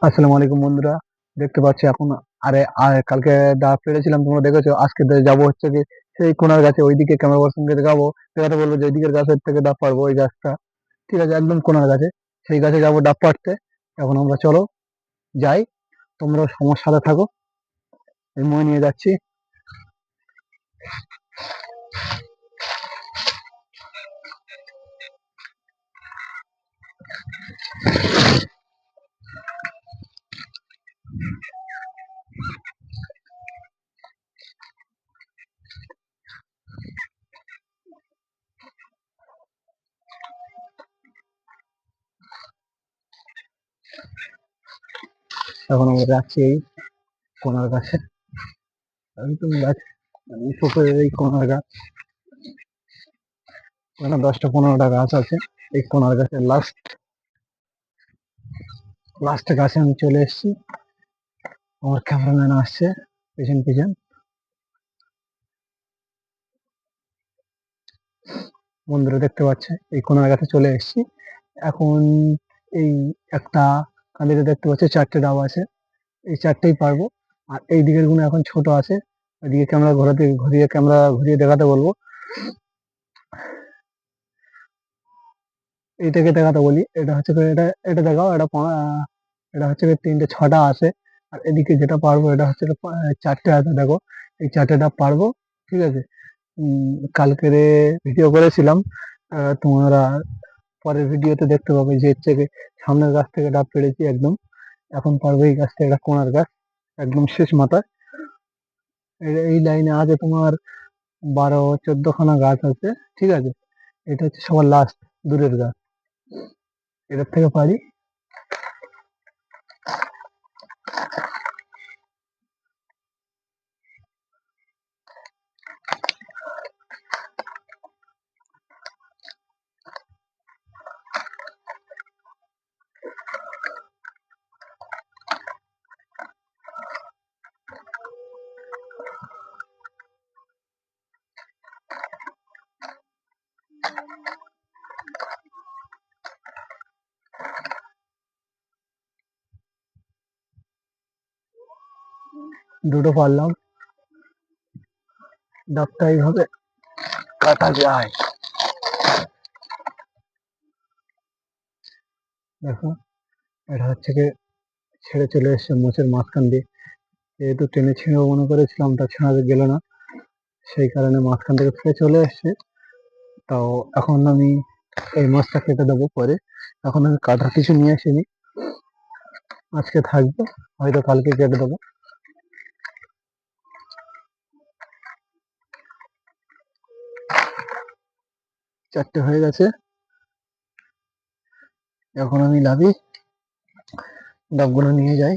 আসসালামু আলাইকুম বন্ধুরা। দেখতে পাচ্ছি এখন কালকে ডাব পেড়েছিলাম, তোমরা দেখেছো। আজকে যাবো হচ্ছে কি সেই কোনার গাছে, ওইদিকে ক্যামেরা পার্সনকে দেখাবো, দেখাতে বলবো যে ওইদিকের গাছের থেকে ডাব পারবো, ওই গাছটা ঠিক আছে একদম কোনার গাছে, সেই গাছে যাবো ডাব পাড়তে। এখন আমরা চলো যাই, তোমরা সমস্যার সাথে থাকো, এই মই নিয়ে যাচ্ছি। এখন আমরা যাচ্ছি এই কোনার গাছে, একদম গাছ, পুকুরের এই কোনার গাছ। এখানে 10টা 15টা গাছ আছে, এই কোনার গাছের লাস্ট গাছে আমি চলে এসেছি। আমার ক্যামেরাম্যান আসছে পিছন পিছন। বন্ধুরা দেখতে পাচ্ছে এই কোনার গাছে চলে এসেছি এখন। এই একটা কাঁদিতে দেখতে পাচ্ছে 4টে ডাব আছে, এই 4টেই পারবো। আর এই দিকের গুলো এখন ছোট আছে, ওইদিকে ক্যামেরা ঘুরিয়ে দেখাতে বলবো। এইটাকে দেখাতে বলি, এটা হচ্ছে এটা এটা দেখাও, এটা হচ্ছে 3টে 6টা আছে। আর এদিকে যেটা পারবো এটা হচ্ছে 4টে আছে, দেখো এই 4টে ডাব পারবো, ঠিক আছে। কালকে ভিডিও করেছিলাম, তোমরা পরের ভিডিওতে দেখতে পাবে যে হচ্ছে গিয়ে সামনের গাছ থেকে ডাব পেড়েছি একদম। এখন পারবো এই গাছটা, এটা কোনার গাছ একদম শেষ মাথায়। এই লাইনে আছে তোমার 12 14খানা গাছ আছে, ঠিক আছে। এটা হচ্ছে সবার লাস্ট দূরের গাছ, এটার থেকে পারি। দুটো পারলাম, ডাবটা এইভাবে কাটা যায়, দেখো। এটা হচ্ছে গিয়ে ছেড়ে চলে এসছে মোচের মাঝখান দিয়ে, যেহেতু টেনে ছিঁড়বো মনে করেছিলাম, তা ছেঁড়াতে গেল না, সেই কারণে মাঝখান থেকে ফেলে চলে এসছে। তাও এখন আমি এই মাছটা কেটে দেবো পরে, এখন আমি কাটার কিছু নিয়ে আসিনি, আজকে থাকবে, হয়তো কালকে কেটে দেবো। 4টে হয়ে গেছে, এখন আমি লাভি ডাবগুলো নিয়ে যাই।